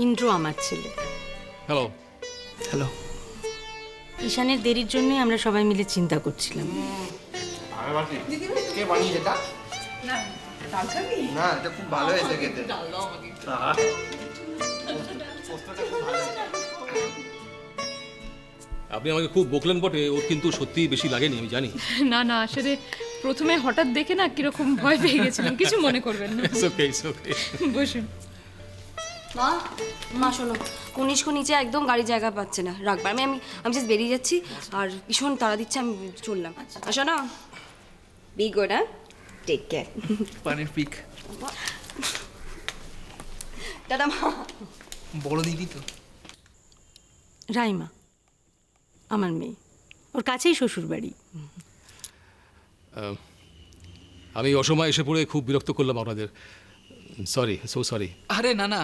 ইন্দ্র আমার ছেলে। Hello. Hello. ঈশানের দেরির জন্যই আমরা সবাই মিলে চিন্তা করছিলাম। কে বানিয়েছে এটা? না, এটা খুব ভালো হয়েছে খেতে। আপনি আমাকে খুব বকলেন বটে, ওর কিন্তু সত্যিই বেশি লাগেনি, আমি জানি। না না, আসলে প্রথমে হঠাৎ দেখে না কিরকম ভয় পেয়ে গেছিলাম, কিছু মনে করবেন না। It's okay, it's okay. বসুন। মা মা শোনো, কনিষ্ক নিচে একদম গাড়ি জায়গা পাচ্ছে না, রাখবার আমি জাস্ট বেরিয়ে যাচ্ছি, আর ভীষণ তাড়া দিচ্ছে, আমি চললাম। আসো না, বি গুড, হ্যাঁ, টেক কেয়ার। পানির পিক। দাদা মা। বড় দিদি তো? রাইমা আমার মেয়ে, ওর কাছেই শ্বশুর বাড়ি। আমি অসময় এসে পড়ে খুব বিরক্ত করলাম আপনাদের, সরি, সো সরি। আরে না না,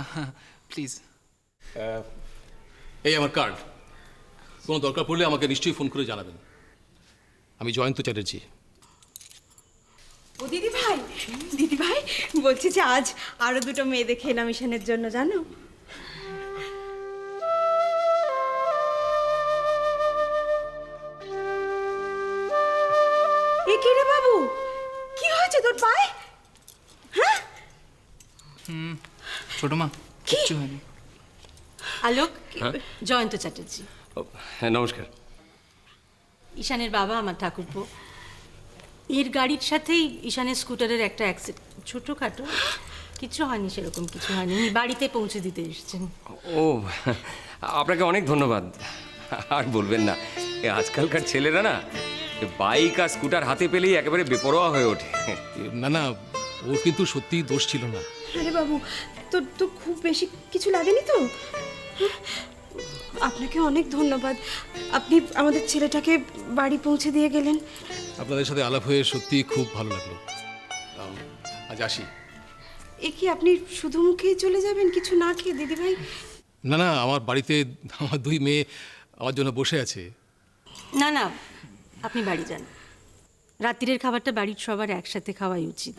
প্লিজ। এই আমার কার্ড, কোনো দরকার পড়লে আমাকে নিশ্চয়ই ফোন করে জানাবেন। আমি জয়ন্ত চ্যাটার্জি। ও দিদি ভাই বলছি যে আজ আরো দুটো মেয়ে দেখে এলাম ঈশানের জন্য, জানো? এ কি রে বাবু, কি হয়েছে তোর পায়ে? হ্যাঁ, ছোট মা, কিচ্ছু হয়নি। আলোক, জয়ন্ত চ্যাটার্জি। হ্যাঁ, নমস্কার। ঈশানের বাবা আমার ঠাকুরপো। এর গাড়ির সাথেই ঈশানের স্কুটারের একটা অ্যাক্সিডেন্ট, ছোটোখাটো, কিছু হয়নি, সেরকম কিছু হয়নি। উনি বাড়িতে পৌঁছে দিতে এসেছেন। ও, আপনাকে অনেক ধন্যবাদ। আর বলবেন না, আজকালকার ছেলেরা না বাইক আর স্কুটার হাতে পেলেই একেবারে বেপরোয়া হয়ে ওঠে। না না, ওর কিন্তু সত্যিই দোষ ছিল না। আরে বাবু, তোর তো খুব বেশি কিছু লাগেনি তো? আপনাকে অনেক ধন্যবাদ, আপনি আমাদের ছেলেটাকে বাড়ি পৌঁছে দিয়ে গেলেন। আপনাদের সাথে আলাপ হয়ে সত্যিই খুব ভালো লাগলো। আজ আসি। এ কি আপনি শুধু মুখেই চলে যাবেন, কিছু না খেয়ে দিদি ভাই? না না, আমার বাড়িতে আমার দুই মেয়ে আমার জন্য বসে আছে। না না, আপনি বাড়ি যান। রাত্রিরের খাবারটা বাড়ির সবার একসাথে খাওয়াই উচিত।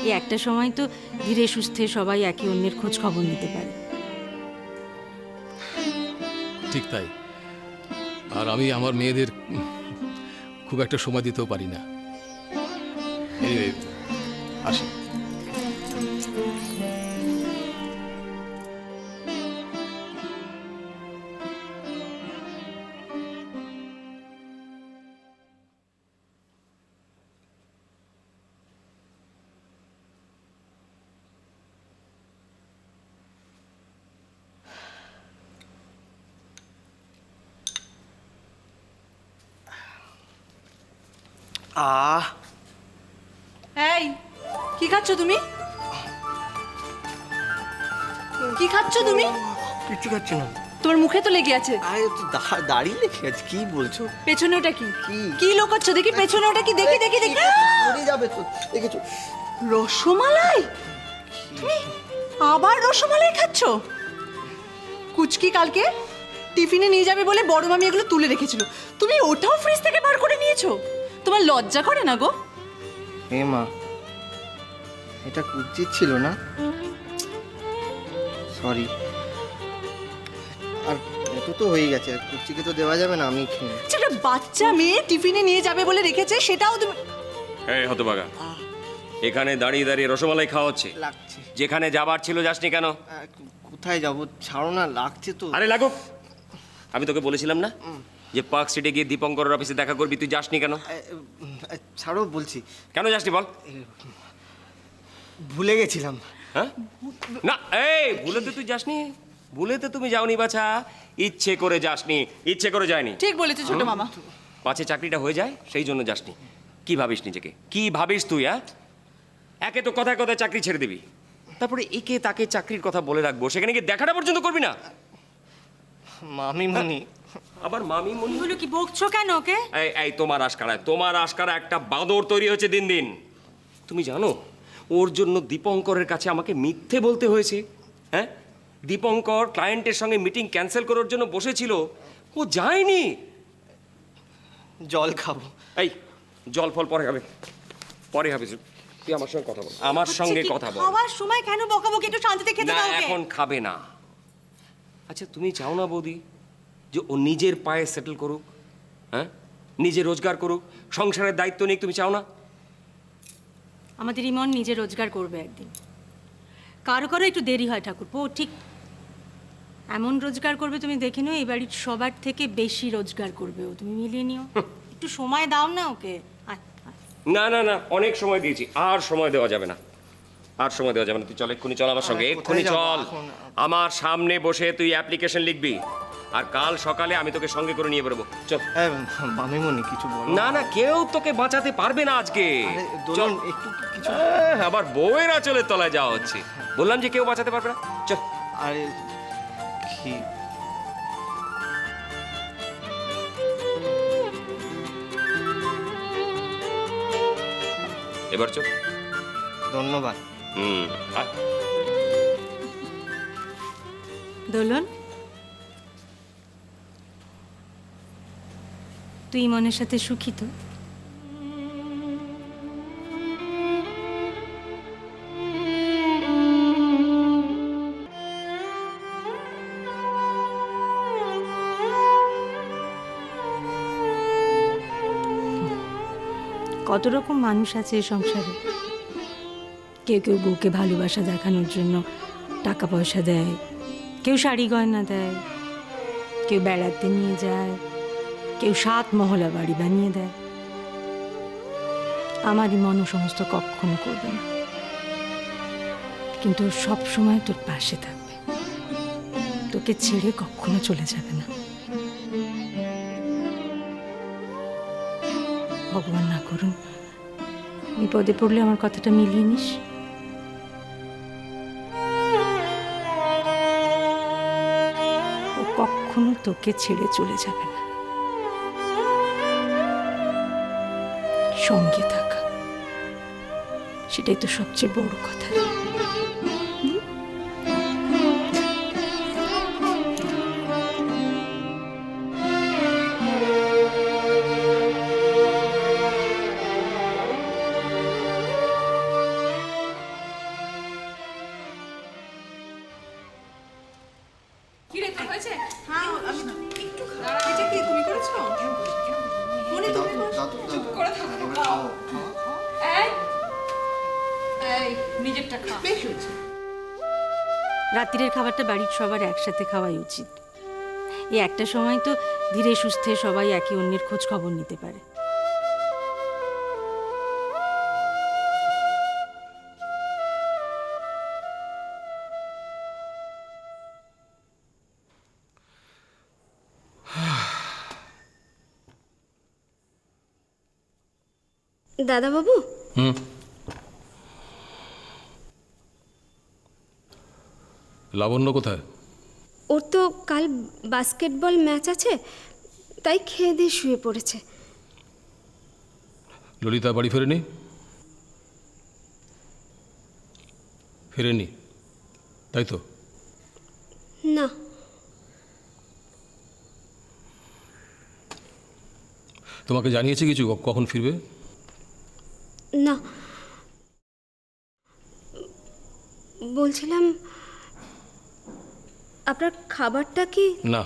এই একটা সময় তো ধীরে সুস্থে সবাই একে অন্যের খোঁজ খবর নিতে পারে। ঠিক তাই। আর আমি আমার মেয়েদের খুব একটা সময় দিতেও পারি না। Anyway, আসি। এই, কি খাচ্ছ তুমি? কি খাচ্ছ তুমি? কিচ্ছু খাচ্ছি না। তোমার মুখে তো লেগে আছে। আরে তো দাঁড়িয়ে লেখে আছে, কি বলছো? পেছনে ওটা কি? কি? কি লোকাচ্ছ দেখি, পেছনে ওটা কি? দেখি দেখি দেখি। পড়ে যাবে তো, দেখেছো? রসমালাই? তুমি আবার রসমালাই খাচ্ছ? কুচকি কালকে টিফিনে নিয়ে যাবে বলে বড় মামি এগুলো তুলে রেখেছিল, তুমি ওটাও ফ্রিজ থেকে বার করে নিয়েছো? তোমার লজ্জা করে না গো? হে মা, এটা উচিত ছিল না, সরি। আর এত তো হয়ে গেছে, আর কুচিকে তো দেওয়া যাবে না, আমি খেয়ে। একটা বাচ্চা মেয়ে টিফিনে নিয়ে যাবে বলে রেখেছে, সেটাও তুমি। এই হতভাগা, এখানে দাঁড়িয়ে দাঁড়িয়ে রসমালাই খাওয়া হচ্ছে। লাগছে। যেখানে যাবার ছিল যাসনি কেন? কোথায় যাবো, ছাড়ো না, লাগছে তো। আরে লাগুক, আমি তোকে বলেছিলাম না যে পার্ক স্ট্রিটে গিয়ে দীপঙ্করের অফিসে দেখা করবি, তুই যাসনি কেন? ছাড়ো বলছি। কেন যাসনি বল? ভুলে গেছিলাম। হ্যাঁ না, এই ভুলেতে তুই যাসনি, ভুলেতে তুমি যাওনি বাছা, ইচ্ছে করে যাসনি, ইচ্ছে করে যায়নি। ঠিক বলেছো ছোট মামা। পাছে চাকরিটা হয়ে যায় সেই জন্য যাসনি। কি ভাবিস নিজেকে, কি ভাবিস তুই? হ্যাঁ, একে তো কথায় কথায় চাকরি ছেড়ে দিবি, তারপরে একে তাকে চাকরির কথা বলে রাখবো, সেখানে গিয়ে দেখাটা পর্যন্ত করবি না। মামিমণি, আবার মামি মনি এগুলো কি বকছো কেন ওকে? এই এই তোমার আশকারা একটা বাঁদর তৈরি হচ্ছে দিন দিন। তুমি জানো ওর জন্য দীপঙ্করের কাছে আমাকে মিথ্যে বলতে হয়েছে। হ্যাঁ, দীপঙ্কর ক্লায়েন্টের সঙ্গে মিটিং ক্যান্সেল করার জন্য বসেছিল, ও যায়নি। জল খাবো। এই জল ফল পরে খাবে, পরে খাবে। তুই আমার সঙ্গে কথা বল, আমার সঙ্গে কথা বল। খাওয়ার সময় কেন বকাবকি, একটু শান্তিতে খেতে না, দাও ওকে। এখন খাবে না, আচ্ছা তুমি চাও না বৌদি যে ও নিজের পায়ে সেটেল করুক, হ্যাঁ, নিজে রোজগার করুক, সংসারের দায়িত্ব নিক, তুমি চাও না? আমাদের ইমন নিজে রোজগার করবে একদিন। কারো কারো একটু দেরি হয় ঠাকুরপো, ও ঠিক এমন রোজগার করবে তুমি দেখে নিও, এই বাড়ির সবার থেকে বেশি রোজগার করবে ও, তুমি মিলিয়ে নিও। একটু সময় দাও না ওকে। আয়, আয়। না না না, অনেক সময় দিয়েছি, আর সময় দেওয়া যাবে না, আর সময় দেওয়া যাবে না। তুই চল, এক্ষুনি চল আমার সঙ্গে, আরে, এক্ষুনি কোথায় যাবো চল। এখন? আমার সামনে বসে তুই অ্যাপ্লিকেশন লিখবি, আর কাল সকালে আমি তোকে সঙ্গে করে নিয়ে বেরোবো। চল। হ্যাঁ মামিমণি কিছু বলো। না না, কেউ তোকে বাঁচাতে পারবে না আজকে। আরে চল। দোলন একটু কিছু। আবার বউয়ের আঁচলের তলায় যাওয়া হচ্ছে। বললাম যে কেউ বাঁচাতে পারবে না, চল। আরে কি এবার চল। ধন্যবাদ। আয়। দোলন, তুই ইমনের সাথে সুখী তো? কত রকম মানুষ আছে এই সংসারে। কেউ কেউ বউকে ভালোবাসা দেখানোর জন্য টাকা পয়সা দেয়, কেউ শাড়ি গয়না দেয়, কেউ বেড়াতে নিয়ে যায়, কেউ 7 মহলা বাড়ি বানিয়ে দেয়। আমারই মন সমস্ত কখনো করবে না, কিন্তু সব সময় তোর পাশে থাকবে, তোকে ছেড়ে কখনো চলে যাবে না। ভগবান না করুন বিপদে পড়লে আমার কথাটা মিলিয়ে নিস। ও কখনো তোকে ছেড়ে চলে যাবে না, সঙ্গে থাকা সেটাই তো সবচেয়ে বড় কথা। কি রে, তোর হয়েছে? হ্যাঁ আমি একটু এটা কি তুমি করেছো? মনে তুমি এই, এই, নিজেরটা খা। বেশ হয়েছে। রাত্রিরের খাবারটা বাড়ির সবার একসাথে খাওয়াই উচিত। এই একটা সময় তো ধীরে সুস্থে সবাই একে অন্যের খোঁজ খবর নিতে পারে। দাদাবাবু, লাবণ্য কোথায়? ওর তো কাল বাস্কেটবল ম্যাচ আছে, তাই খেয়ে দিয়ে শুয়ে পড়েছে। ললিতা বাড়ি ফেরেনি? ফেরেনি তাই তো? না, তোমাকে জানিয়েছে কিছু কখন ফিরবে? না, বলছিলাম আপনার খাবারটা কি? না,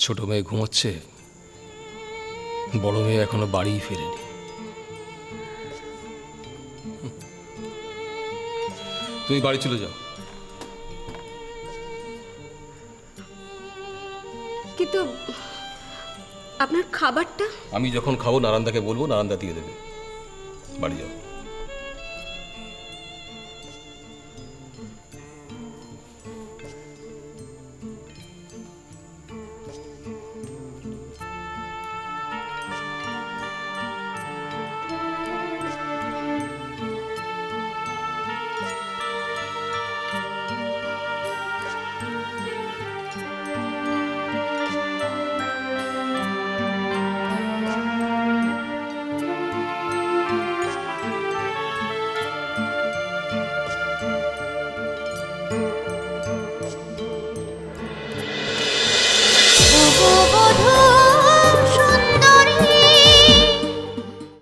ছোট মেয়ে ঘুমোচ্ছে, বড় মেয়ে এখনো বাড়ি ফেরেনি। তুমি বাড়ি চলে যাও। কিন্তু আপনার খাবারটা? আমি যখন খাবো নারান্দাকে বলবো, নারান্দা দিয়ে দেবে। বাড়ি যাও।